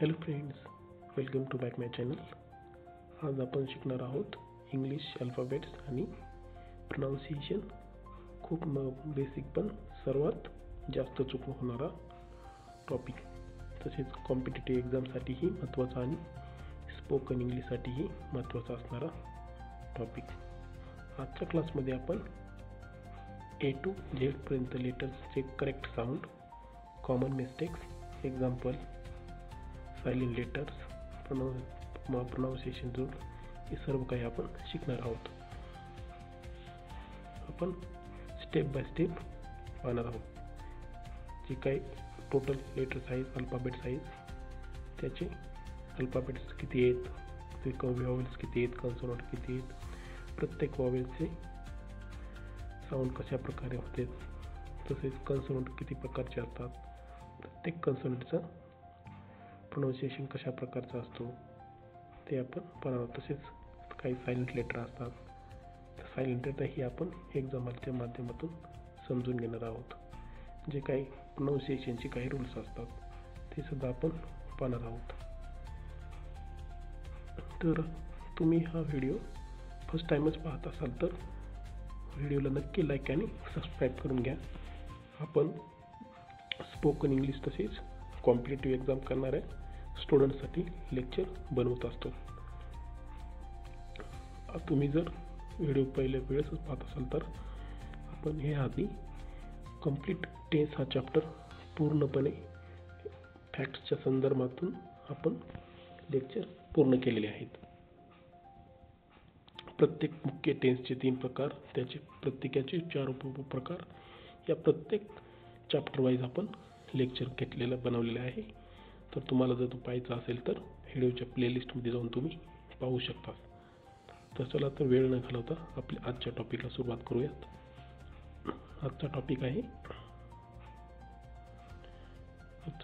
Hello friends, welcome to back my channel. आज आपण शिकणार आहोत इंग्लिश अल्फाबेट्स आणि प्रोनाउन्सिएशन. खूप बेसिक पण सर्वात जास्त चूक होणारा टॉपिक, तसेच कॉम्पिटिटिव्ह एक्झामसाठीही महत्त्वाचा आणि स्पोकन इंग्लिशसाठीही महत्त्वाचा असणारा टॉपिक. आजच्या क्लासमध्ये आपण A to Z पर्यंत लेटर्सचे correct sound, common mistakes, example, silent letters, pronunciation rule हे सर्व काही आपण शिकणार आहोत. आपण स्टेप बाय स्टेप पाहणार आहोत. जे काही total letter size, alphabet size, त्याचे अल्फाबेट्स किती आहेत, ते वॉवेल्स किती आहेत, कॉन्सोनंट किती आहेत, प्रत्येक वॉवेलचे साऊंड कशा प्रकारे होते, तसेच कॉन्सोनंट किती प्रकारचे असतात, प्रत्येक कॉन्सोनंटचं प्रोनाउन्सिएशन कशा प्रकारचा असतो ते आपण पाहणार आहोत. तसेच काही सायलेंट लेटर असतात, तर सायलेंट लेटर ही आपण एक्झाम्पलच्या माध्यमातून समजून घेणार आहोत. जे काही प्रोनाउन्सिएशनचे काही रूल्स असतात ते सुद्धा आपण पाहणार आहोत. तर तुम्ही हा व्हिडिओ फर्स्ट टाइमच पाहत असाल तर व्हिडिओला नक्की लाईक आणि सबस्क्राईब करून घ्या. आपण स्पोकन इंग्लिश तसेच कॉम्पिटिटिव्ह एक्झाम करणाऱ्या स्टुडंटसाठी लेक्चर बनवत असतो. तुम्ही जर व्हिडिओ पहिल्या वेळेसच पाहत असाल तर आपण हे आधी कंप्लीट टेन्स हा चॅप्टर पूर्णपणे फॅक्ट्सच्या संदर्भातून आपण लेक्चर पूर्ण केलेले आहेत. प्रत्येक मुख्य टेन्सचे 3 प्रकार, त्याचे प्रत्येकाचे 4 उपप्रकार, या प्रत्येक चॅप्टर वाईज आपण लेक्चर बनवलेलं आहे. तर तुम्हाला जर तो पाहायचा असेल तर व्हिडिओच्या प्लेलिस्टमध्ये जाऊन तुम्ही पाहू शकता. तर चला तर वेळ न घालवता आपल्या आजच्या टॉपिकला सुरुवात करूयात. आजचा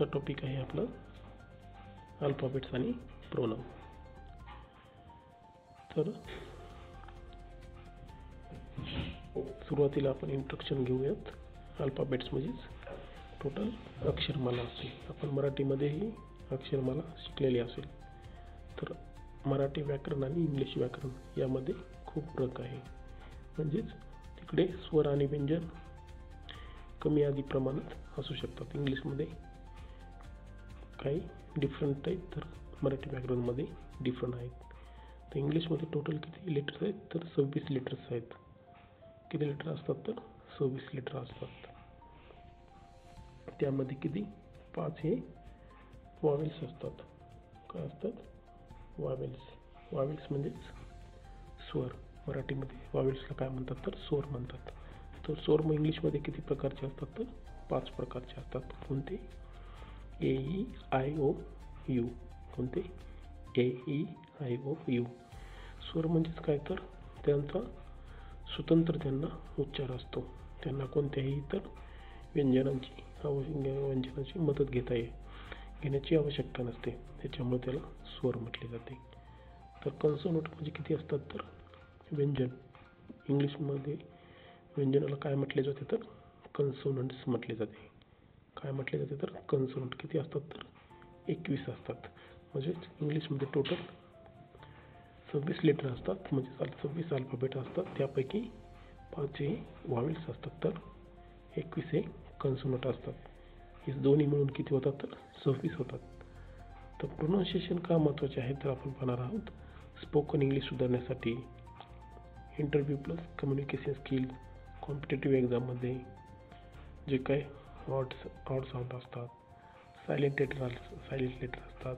टॉपिक आहे आपला अल्फाबेट्स आणि प्रोनाउन. तर सुरुवातीला आपण इंट्रोडक्शन घेऊयात. अल्फाबेट्स म्हणजेच टोटल अक्षरमाला असते. आपण मराठीमध्येही अक्षरमाला शिकलेली असेल. तर मराठी व्याकरण आणि इंग्लिश व्याकरण यामध्ये खूप फरक आहे. म्हणजेच तिकडे स्वर आणि व्यंजन कमी अधिक प्रमाणात असू शकतात. इंग्लिशमध्ये काही डिफरंट आहेत, तर मराठी व्याकरणमध्ये डिफरंट आहेत. तर इंग्लिशमध्ये टोटल किती लेटर्स आहेत, तर 26 लेटर्स आहेत. किती लेटर असतात, तर 26 लेटर असतात. त्यामध्ये किती 5 हे वॉवेल्स असतात. काय असतात? वॉवेल्स म्हणजेच स्वर. मराठीमध्ये वॉवेल्सला काय म्हणतात, तर स्वर म्हणतात. तर स्वर मग इंग्लिशमध्ये किती प्रकारचे असतात, तर 5 प्रकारचे असतात. कोणते? A-E-I-O-U. कोणते? A-E-I-O-U. स्वर म्हणजेच काय, तर त्यांचा स्वतंत्र त्यांना उच्चार असतो. त्यांना कोणत्याही इतर व्यंजनाची मदत घेण्याची आवश्यकता नसते. त्याच्यामुळे त्याला स्वर म्हटले जाते. तर कॉन्सोनंट म्हणजे किती असतात, तर व्यंजन. इंग्लिशमध्ये व्यंजनाला काय म्हटले जाते, तर कॉन्सोनंट्स म्हटले जाते. काय म्हटले जाते, तर कॉन्सोनंट. किती असतात, तर 21 असतात. म्हणजेच इंग्लिशमध्ये टोटल 26 लेटर असतात. म्हणजे 26 अल्फाबेट असतात. त्यापैकी 5 हे वॉवेल्स असतात, तर 21 हे कॉन्सोनंट असतात. हे दोन्ही मिळून किती होतात, तर 26 होतात. तर प्रोनाउन्सिएशन का महत्त्वाचे आहे, तर आपण पाहणार आहोत. स्पोकन इंग्लिश सुधारण्यासाठी, interview plus communication skill, competitive एक्झाममध्ये जे काही ऑड साऊंड असतात, सायलेंट लेटर असतात,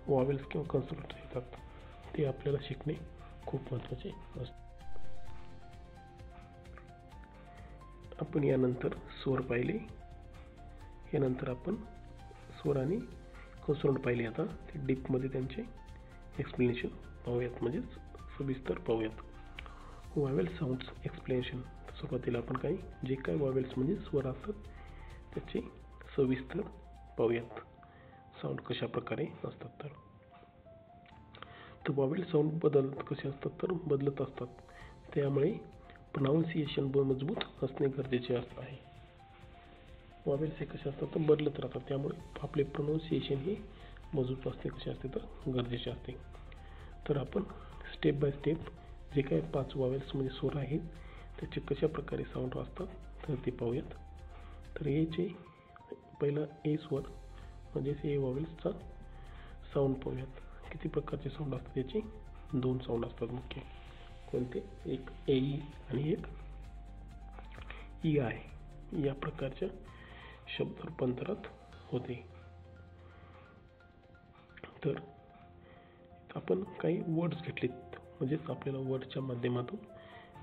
वॉवेल्स किंवा कॉन्सोनंट येतात, ते आपल्याला शिकणे खूप महत्त्वाचे असते. आपण यानंतर स्वर पाहिले. यानंतर आपण स्वर आणि कॉन्सोनंट पाहिले. आता ते डीपमध्ये त्यांचे एक्सप्लेनेशन पाहूयात, म्हणजेच सविस्तर पाहूयात. Vowel sounds explanation. सुरुवातीला आपण जे काही वॉवेल्स म्हणजे स्वर असतात त्याचे सविस्तर पाहूयात. साऊंड कशा प्रकारे असतात. तर वॉवेल साऊंड कसे असतात, तर बदलत असतात. त्यामुळे प्रोनाउन्सिएशन मजबूत असणे गरजेचे आहे. वॉवेल्स हे कसे असतात, तर बदलत राहतात. त्यामुळे आपले प्रोनाउन्सिएशन हे मजबूत असते, कशी असते तर गरजेचे असते. तर आपण स्टेप बाय स्टेप जे काही 5 वॉवेल्स म्हणजे स्वर आहेत त्याचे कशा प्रकारे साऊंड असतात तर ते पाहूयात. तर एचे पहिला ए स्वर म्हणजेच ए वॉवेल्सचा साऊंड पाहूयात. किती प्रकारचे साऊंड असतात याचे? 2 साऊंड असतात मुख्य. कोणते? एक ए ई आणि एक ई आय. या प्रकारच्या शब्द रूपांतरात होते. तर आपण काही वर्ड्स घेतलेत म्हणजेच आपल्याला वर्डच्या माध्यमातून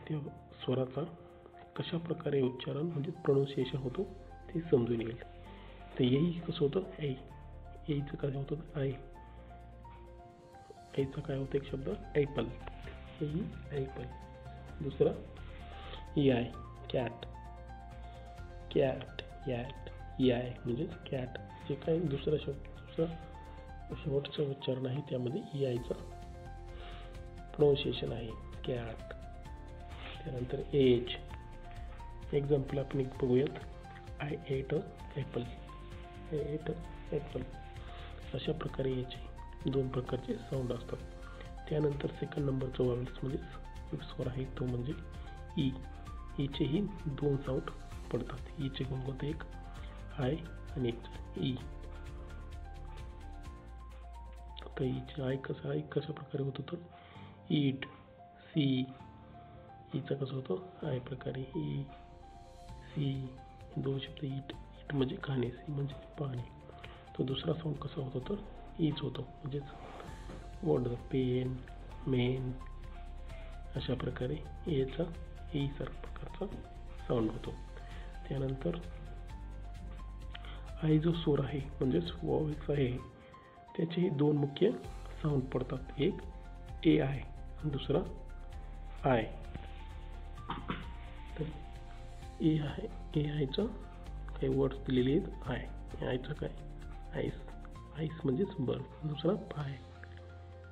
त्या स्वराचा कशा प्रकारे उच्चारण म्हणजे प्रोनाउन्सिएशन होतो ते समजून येईल. तर येई कसं होतं? ऐ. येईचं काय होतं? आय. ऐचा काय होतं? एक शब्द ॲपल. येई ॲपल. दुसरा ई आय कॅट. कॅट यॅट. ई आय म्हणजेच कॅट. जे काही दुसरा शेवटचा उच्चारण आहे त्यामध्ये ई आयचा प्रोनाउन्सिएशन आहे कॅट. त्यानंतर एज. एक्झाम्पल आपण एक बघूयात. I at a Apple. I at a Apple. अशा प्रकारे याचे 2 प्रकारचे साऊंड असतात. त्यानंतर सेकंड नंबरचा वॉवेल्स म्हणजे स्वर आहे तो म्हणजे ई. ईचेही 2 साऊंड पडतात. ईचे कोणकोणते? एक आय आणि एक ई. तर ईचे आय कशा प्रकारे होतो तर ईट. सी. ईचा कसं होतं? आय प्रकारे ई सी. 2 शब्द ईट. ईट म्हणजे खाणे, सी म्हणजे पाणी. तो दुसरा साऊंड कसा होतो तर ईच होतो म्हणजेच वर्ड पेन मेन. अशा प्रकारे एचा ई सारखा प्रकारचा साऊंड होतो. त्यानंतर आय जो स्वर आहे म्हणजेच वॉवेल्स आहे त्याचेही 2 मुख्य साऊंड पडतात. एक ए आय आणि दुसरा आय. तर ए आयचं काही वर्ड्स दिलेले आहेत. आय. आयचं काय? आईस. आईस म्हणजेच बर्फ. दुसरा फाय.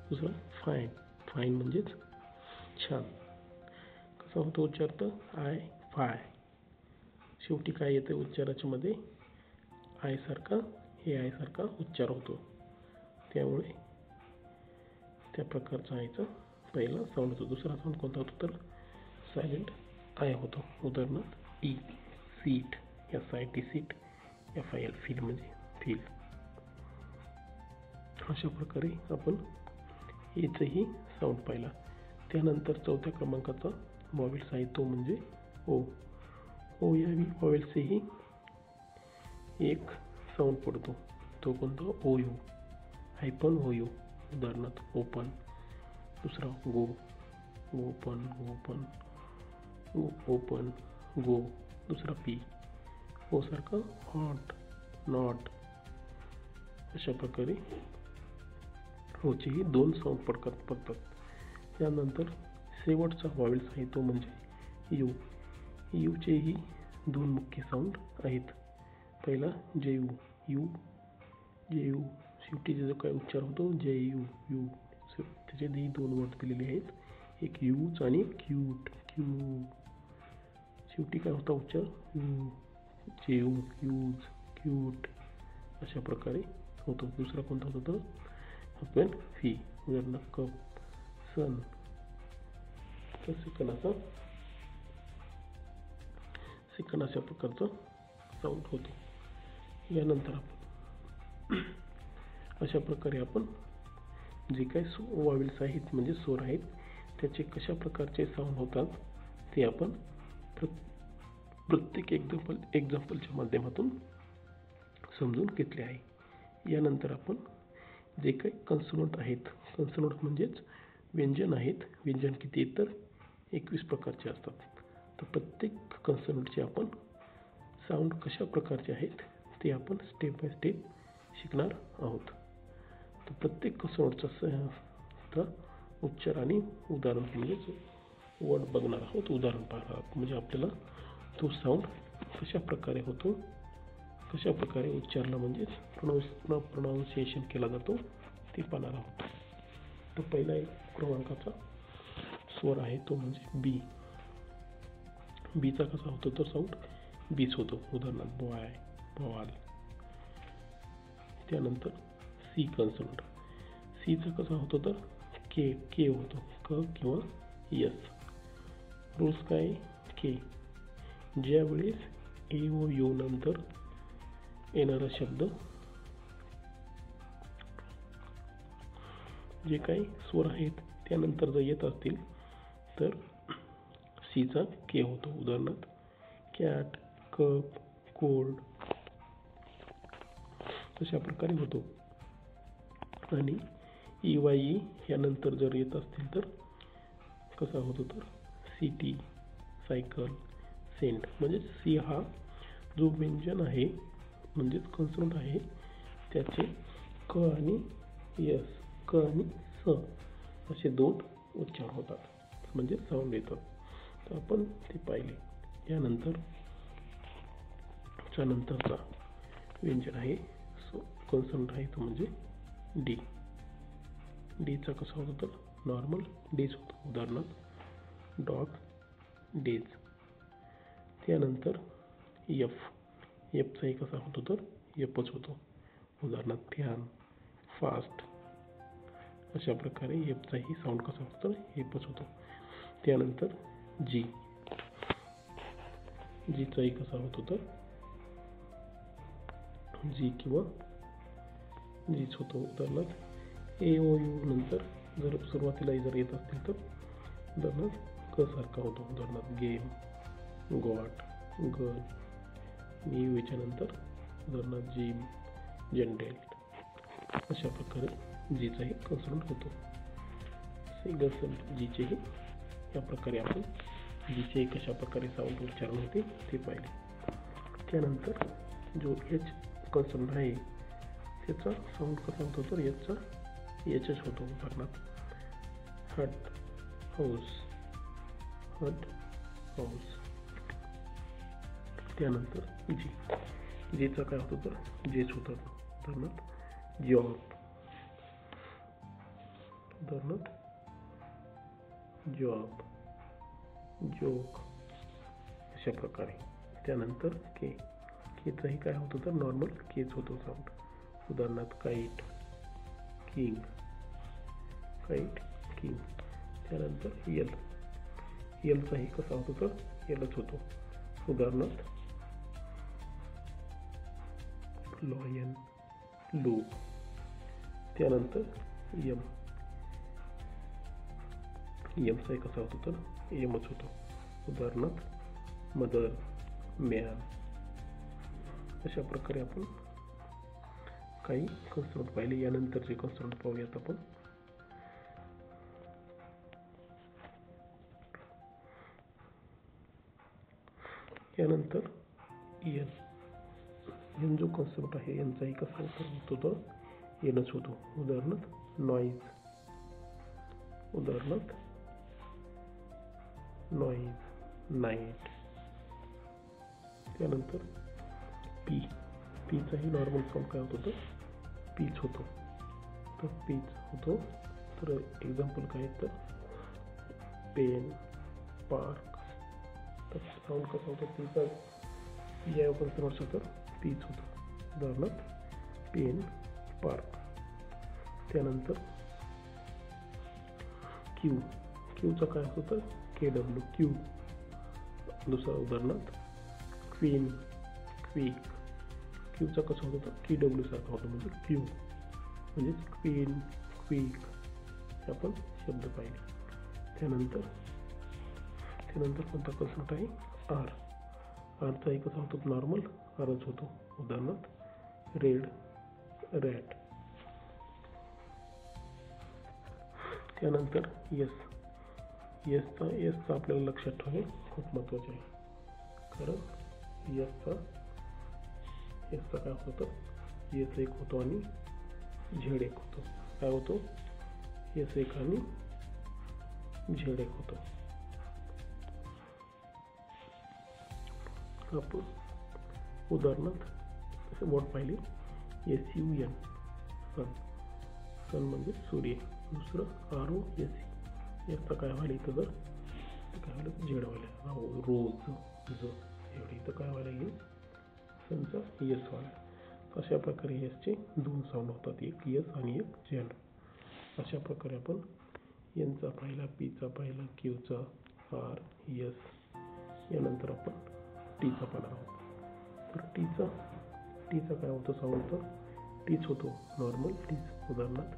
दुसरा फाईन. फाईन म्हणजेच छान. कसा होतो उच्चार तर आय फाय. शेवटी काय येतं उच्चाराच्या मध्ये? आय सारखा हे आय सारखा उच्चार होतो. त्यामुळे त्या प्रकारचा आयचा पहिला साऊंड होतो. दुसरा साऊंड कोणता होतो तर सायलेंट आय होतो. उदाहरणार्थ E seat. SIT seat. FIL feel म्हणजे फील. अशा प्रकारे आपण याचंही साऊंड पाहिला. त्यानंतर 4थ्या क्रमांकाचा वॉवेल्स आहे तो म्हणजे ओ. ओ या वॉवेल्सचेही एक साऊंड पडतो. तो कोणता? O U. Hyphen O U. उदाहरणार्थ ओपन. दुसरा go. Open open open go. दुसरा पी. ओ सारखा हॉट नॉट. अशा प्रकारे ओचेही 2 साऊंड पडतात. त्यानंतर शेवटचा वॉवेल्स आहे तो म्हणजे यू. यूचेही 2 मुख्य साऊंड आहेत. पहिला जे यू. यू जे यू. शेवटी जो काय उच्चार होतो जे यू यू. त्याच्यातही 2 वर्ड दिलेले आहेत. एक यूज आणि क्यूट. क्यू. शेवटी काय होता उच्चार? यू. जे यू यूज क्यूट. अशा प्रकारे होतो. दुसरा कोणता होता तर आपण फी. उदाहरणार्थ कप सन. तर सेकंड अशा प्रकारचा साऊंड होतो. यानंतर आपण अशा प्रकारे आपण जे काही वॉवेल्स आहेत म्हणजे स्वर आहेत त्याचे कशा प्रकारचे साऊंड होतात ते आपण प्रत्येक एक्झाम्पलच्या माध्यमातून समजून घेतले आहे. यानंतर आपण जे काही कन्सोनंट आहेत. कन्सोनंट म्हणजेच व्यंजन आहेत. व्यंजन किती आहेत तर 21 प्रकारचे असतात. तर प्रत्येक कन्सोनंटचे आपण साऊंड कशा प्रकारचे आहेत ते आपण स्टेप बाय स्टेप शिकणार आहोत. तर प्रत्येक कन्सोनंटचा उच्चार आणि उदाहरण म्हणजेच वर्ड बघणार आहोत. उदाहरण पाहणार आहोत म्हणजे आपल्याला तो साऊंड कशा प्रकारे होतो, कशा प्रकारे उच्चारला म्हणजेच प्रोनाउन्सिएशन केला जातो ते पाहणार आहोत. तर पहिला एक क्रमांकाचा स्वर आहे तो म्हणजे बी. बीचा कसा होतो तर साऊंड बीच होतो. उदाहरणार्थ बॉय बॉल. त्यानंतर सी कन्सोनंट. सीचा कसा होतो तर के होतो, क किंवा यस. रूल्स काय के. ज्यावेळेस ए ओ यू नंतर येणारा शब्द जे काही स्वर आहेत त्यानंतर जर येत असतील तर सीचा के होतो. उदाहरणार्थ कॅट, कप, कोल्ड अशा प्रकारे होतो. आणि ई वाय ई यानंतर जर येत असतील तर कसा होतो तर सिटी, सायकल, सेंट. म्हणजे सी हा जो व्यंजन आहे म्हणजेच कन्सोनंट आहे त्याचे क आणि यस, क आणि स असे दोन उच्चार होतात म्हणजे साऊंड येतात. तर आपण ते पाहिले. यानंतर नंतरचा व्यंजन आहे कन्सोनंट आहे तो म्हणजे डी. डीचा कसा होतो तर नॉर्मल डेज होतो. उदाहरणार्थ डॉग, डेज. त्यानंतर एफ. एफचाही कसा होतो तर एफच होतो. उदाहरणार्थ फॅन, फास्ट अशा प्रकारे एफचाही साऊंड कसा होतो तर एफच होतो. त्यानंतर जी. जीचाही कसा होतो तर जी किंवा जीच होतो. उदाहरणार्थ ए ओ यू नंतर जर सुरुवातीला जर येत असतील तर उदाहरणार्थ क सारखा होतो. उदाहरणार्थ गेम, गॉट, गर्ल. यू याच्या नंतर उदाहरणार्थ जिम, जनरल अशा प्रकारे जीचाही कन्सोनंट होतो. जीचेही या प्रकारे आपण जीचे कशा प्रकारे साऊंड उच्चारण होते ते पाहिले. त्यानंतर जो एच कन्सोनंट आहे त्याचा साऊंड कसा होतो तर एचचा एचच होतो. उदाहरणार्थ हट, हाऊस, हट, हाऊस. त्यानंतर जी. जीचा काय होतो तर जेच होतं. उदाहरणार्थ जॉब, उदाहरणार्थ जॉब, जोक अशा प्रकारे. त्यानंतर के. केचाही काय होतं तर नॉर्मल केच होतो साऊंड. उदाहरणार्थ काईट, किंग, काईट, किंग. त्यानंतर यल. यलचाही कसा होतो तर यलच होतो. उदाहरणार्थ लॉयन, लू. त्यानंतर यम. यमचाही कसा होतो तर यमच होतो. उदाहरणार्थ मदर, मॅन अशा प्रकारे आपण काही कन्सोनंट पाहिले. यानंतरचे कन्सोनंट पाहूयात आपण. यानंतर एन. एन जो कन्सोनंट आहे यांचाही कसा होतो तर एनच होतो. उदाहरणार्थ नॉईज, उदाहरणार्थ नॉईज, नाईट. त्यानंतर पी. पीचाही नॉर्मल साऊंड काय होतो तर पीच होतो. तर पीच होतो. तर एक्झाम्पल काय तर पेन, पार्क. तर साऊंड कसा होतो पीचा या कन्सोनंटचा तर पीच होतो. उदाहरणार्थ पेन, पार्क. त्यानंतर क्यू. क्यूचा काय होतं के डब्ल्यू, क्यू. दुसरा उदाहरणार्थ क्वीन, क्विक. क्यूचा कसं होतं तर की डब्ल्यू सारखा होतो म्हणजे क्यू म्हणजेच क्वीन, क्विक आपण शब्द पाहिले. त्यानंतर कोणता कन्सोनंट आहे आर. आरचाही कसा होतो नॉर्मल आरच होतो. उदाहरणार्थ रेड, रॅट. त्यानंतर यस. यसचा आपल्याला लक्षात ठेवणे खूप महत्त्वाचे आहे. कारण यसचा काय होतं यस एक होतो आणि झेड एक होतो. काय होतो यस एक आणि झेड एक होतो. आपण उदाहरणार्थ वर्ड पाहिले SUN, सन. सन म्हणजे सूर्य. दुसरं ROS. याचा काय व्हायला इथं जर काय व्हायला झेड व्हायला. रोज, एवढी इथं काय व्हायला येईल सनचा यस व्हायला. अशा प्रकारे एसचे दोन साऊंड होतात, एक यस आणि एक झेड. अशा प्रकारे आपण एनचा पाहिला, पीचा पाहिला, क्यूचा, आर, एस. यानंतर आपण टीचा पाहणार आहोत. तर टीचा काय होतं साऊंड, तर टीच होतो, नॉर्मल टीच. उदाहरणार्थ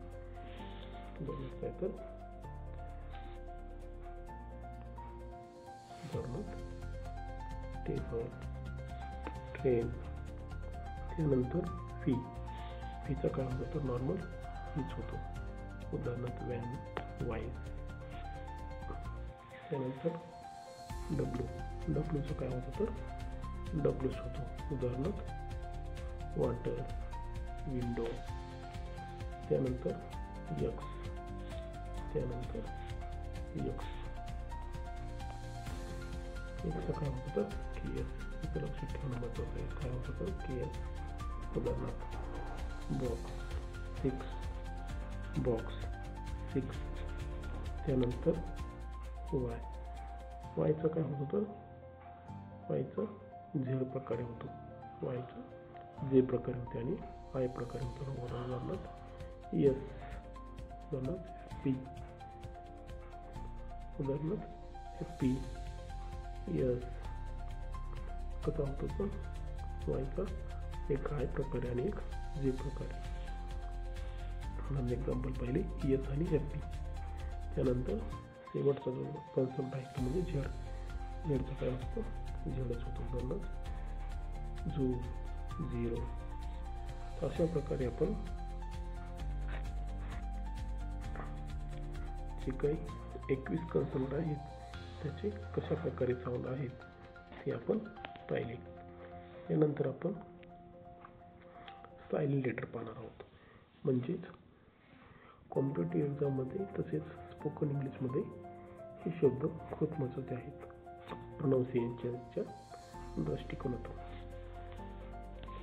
काय तर टेबल, ट्रेन. त्यानंतर फीचा काय होतं, तर नॉर्मल फीच होतो. उदाहरणार्थ व्हॅन, वाईस. त्यानंतर डब्ल्यूचं काय होतं, तर डब्ल्यूच होतो. उदाहरणार्थ वॉटर, विंडो. त्यानंतर यक्स, काय होतं, तर केएस. इथं लक्षात ठेवणं महत्त्वाचं आहे. काय होतं, तर केएस. उदाहरणार्थ बॉक्स 6. त्यानंतर वायचं काय होतं, तर वायचं झेड प्रकारे होतो. वायचं जे प्रकारे होते आणि आय प्रकारे होतं. उदाहरणार्थ यस, उदाहरणार्थ पी, उदाहरणार्थ पी, यस. कसा होतो, तर वायचा एक आय प्रकारे आणि एक जे प्रकारे. म्हणून एक्झाम्पल पहिले यस आणि एफ पी. त्यानंतर शेवटचा जो कन्सोनंट आहे तो म्हणजे झेडचा काय असतो, झेडच होतो. उदाहरणार्थ झू, झिरो. अशा प्रकारे आपण जे काही 21 कन्सोनंट आहेत त्याचे कशा प्रकारे साऊंड आहेत ते आपण पाहिले. यानंतर आपण सायलेंट लेटर पाहणार आहोत. म्हणजेच कॉम्पिटेटिव्ह एक्झाममध्ये तसेच स्पोकन इंग्लिशमध्ये हे शब्द खूप महत्त्वाचे आहेत प्रोनाऊन्सिएशनच्या दृष्टिकोनातून.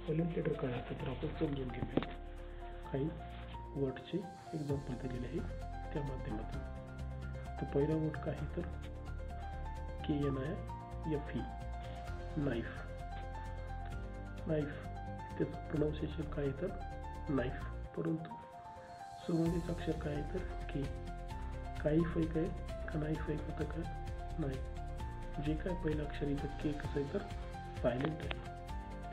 सायलेंट लेटर काय असतं, तर आपण समजून घेऊया. काही वर्डचे एक्झाम्पल दिलेले आहे त्या माध्यमातून. तर पहिला वर्ड काय आहे, तर KNIFE, नाईफ. त्याचं प्रोनाऊन्सिएशन काय आहे, तर नाईफ. परंतु सुरुवातीचं अक्षर काय आहे, तर के. काईफ आहे काय का नाईफ आहे का, तर काय नाही. जे काय पहिलं अक्षर इथं के कसं आहे, तर सायलेंट आहे.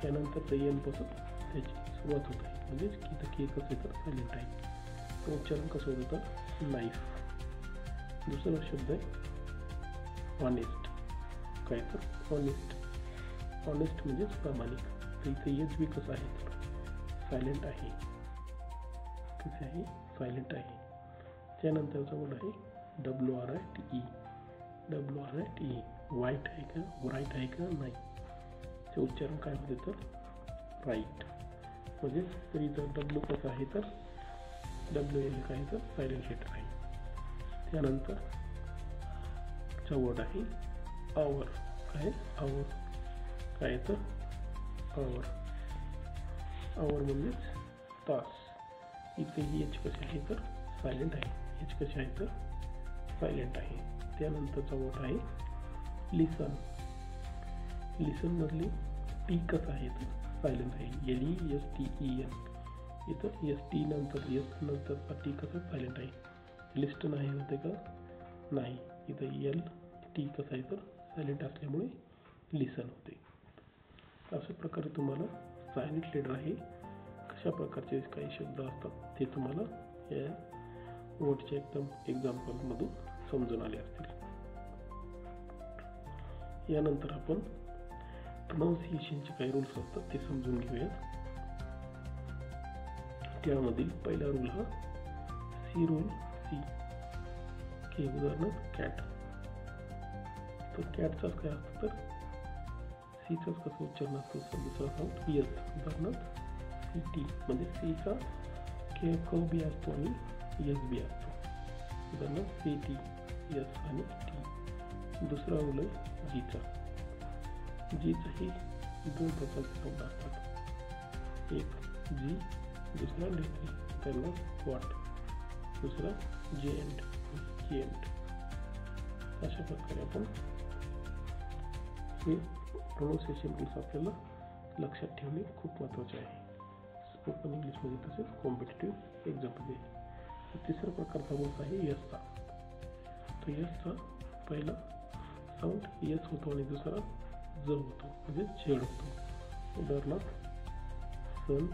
त्यानंतर ते एनपासून त्याची सुरुवात होत आहे. म्हणजेच की इथं के कसं आहे, तर सायलेंट आहे. तो उच्चारण कसं होतं, तर नाईफ. दुसरा शब्द आहे ऑनेस्ट. काय तर ऑनेस्ट म्हणजेच प्रामाणिक. तर इथे एच बी कसं आहे, तर सायलेंट आहे. कसे आहे, सायलेंट आहे. त्यानंतरचा वर्ड आहे WRITE. वाईट आहे का, राईट आहे का, नाही. ते उच्चारण काय होते, तर राईट. म्हणजे तरी जर डब्ल्यू कसं आहे, तर WL काय तर सायलेंट लेटर आहे. त्यानंतर चा वर्ड आहे आवर. काय आवर, काय तर आवर म्हणजेच तास. इथे एच कसे आहे, तर सायलेंट आहे. एच कसे आहे, तर सायलेंट आहे. त्यानंतरचा वर्ड आहे लिसन. मधली टी कसं आहे, तर सायलेंट आहे. LESTEN. इथं ST नंतरचा टी कसं सायलेंट आहे. लिस्टन आहे होते का, नाही. इथं LT कसं आहे, तर सायलेंट असल्यामुळे लिसन होते. अशा प्रकारे तुम्हाला सायलेंट लेटर आहे कशा प्रकारचे काही शब्द असतात ते तुम्हाला या वर्डच्या एकदम एक्झाम्पलमधून समजून आले असतील. यानंतर आपण प्रोनाऊन्सिएशनचे काही रूल्स असतात ते समजून घेऊयात. त्यामधील पहिला रूल हा सी रूल. के. उदाहरणार्थ कॅट. तर कॅटचाच काय असतं, तर सीचाच कसं उच्चारण असतं. दुसरा साऊंड यस. उदाहरणार्थ CT. म्हणजे सीचा क बी असतो आणि यस बी असतो. उदाहरणार्थ CT, यस आणि टी. दुसरा रूल आहे जीचा. जीचाही दोन प्रकारचे साऊंड असतात. एक जी, दुसरा डी. त्यांना वॉट. दुसरा जेएंड. अशा प्रकारे आपण हे प्रोनाऊन्सिएशन रूल्स आपल्याला लक्षात ठेवणे खूप महत्त्वाचे आहे. स्पोकन इंग्लिशमध्ये तसेच कॉम्पिटिटिव्ह एक्झाममध्ये. तिसरा प्रकारचा बोलत आहे यसचा. तर यसचा पहिला साऊंड यस होतो आणि दुसरा ज होतो म्हणजे झेड होतो. उदाहरणार्थ सन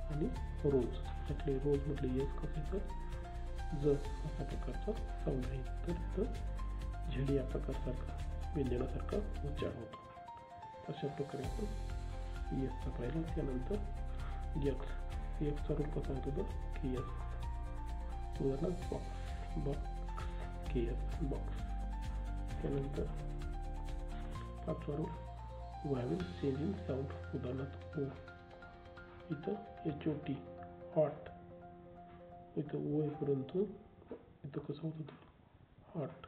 आणि रोज म्हटले, रोज म्हटले यस कसं येतं, ज अशा प्रकारचा साऊंड आहे. तर इथं झेड या प्रकारसारखा व्यंजनासारखा उच्चार होतो. अशा प्रकारे आपण यसचा पाहिला. त्यानंतर यक्स, यक्सचा रूप कसा होतो तर की यस. उदाहरणार्थ बॉक्स, बॉक्स के यस बॉक्स. त्यानंतर पाचवा रूप व्हावेल चेंज इन साऊंड. उदाहरणार्थ ओ, इथं HOT हॉट, इथं ओ आहे परंतु इथं कसं होतं तर हॉट.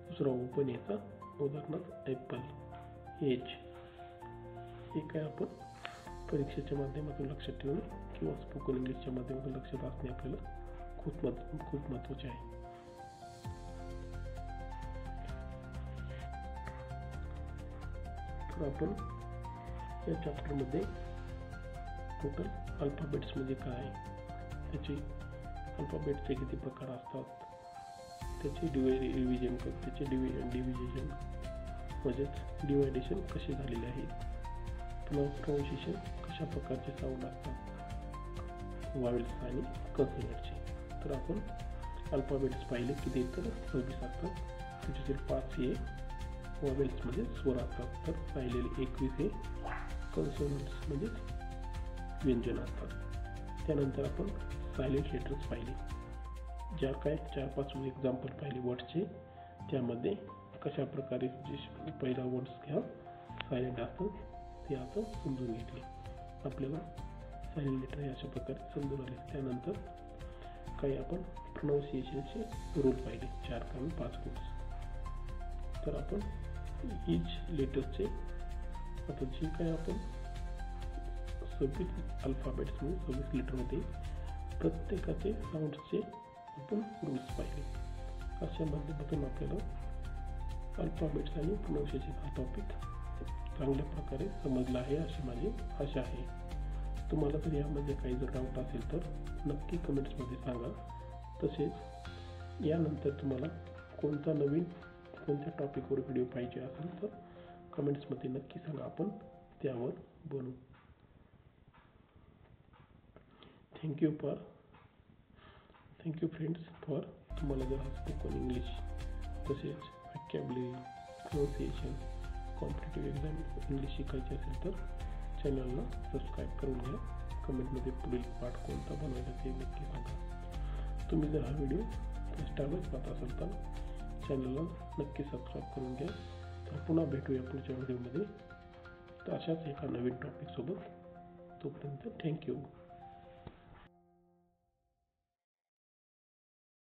दुसरा ओ पण याचा. उदाहरणार्थ ॲपल, एज. हे काय आपण परीक्षेच्या माध्यमातून लक्षात ठेवून किंवा स्पोकन इंग्लिशच्या माध्यमातून लक्षात असणे आपल्याला खूप महत्त्वाचे आहे. तर आपण या चॅप्टरमध्ये टोटल अल्फाबेट्स म्हणजे काय, त्याचे अल्फाबेटचे किती प्रकार असतात, त्याचे डिव्हिजन म्हणजेच डिवायडेशन कसे झालेले आहे, प्रोनाउन्सिएशन कशा प्रकारचे साऊंड असतात, व्हावेल्स आणि कॉन्सोनंटचे. तर आपण अल्फाबेट्स पाहिले किती तर 26 असतात. त्याच्यातील 5 हे व्हावेल्स म्हणजे स्वर असतात, तर राहिलेले 21 हे कॉन्सोनंट्स म्हणजे व्यंजन असतात. त्यानंतर आपण सायलेंट लेटर्स पाहिले, ज्या काय 4-5 एक्झाम्पल पाहिले वर्ड्सचे. त्यामध्ये कशा प्रकारे जे पहिला वर्ड्स घ्या सायलेंट असतं ते आपण समजून घेतले. आपल्याला सायलेंट लेटर हे अशा प्रकारे समजून आले. त्यानंतर काही आपण प्रोनाउन्सिएशनचे रूल पाहिले, 4 किंवा 5 रूल्स. तर आपण ईच लेटर्सचे आता जे काय आपण 26 अल्फाबेट्स म्हणजे 26 लेटरमध्ये प्रत्येकाचे साऊंड्सचे आपण रूल्स पाहिले. अशा माध्यमातून आपल्याला अल्फाबेट्स आणि प्रोनाउन्सिएशन हा टॉपिक चांगल्या प्रकारे समजला आहे अशी माझी आशा आहे. तुम्हाला जर यामध्ये काही जर डाऊट असेल तर नक्की कमेंट्समध्ये सांगा. तसेच यानंतर तुम्हाला कोणत्या टॉपिकवर व्हिडिओ पाहिजे असेल तर कमेंट्समध्ये नक्की सांगा, आपण त्यावर बनवू. Thank you friends for. तुम्हाला जर स्पोकन इंग्लिश तसेच व्हॅकॅब्युलरी, प्रोनाउन्सिएशन, कॉम्पिटिटिव्ह एक्झाम इंग्लिश शिकायचे असेल तर चॅनलला सबस्क्राईब करून घ्या. कमेंटमध्ये पुढील पार्ट कोणता बनवायचा ते नक्की सांगा. तुम्ही जर हा व्हिडिओ फर्स्ट टाइमच पाहत असाल तर चॅनलला नक्की सबस्क्राईब करून घ्या. तर पुन्हा भेटूया पुढच्या व्हिडिओमध्ये तर अशाच एका नवीन टॉपिकसोबत. तोपर्यंत थँक्यू.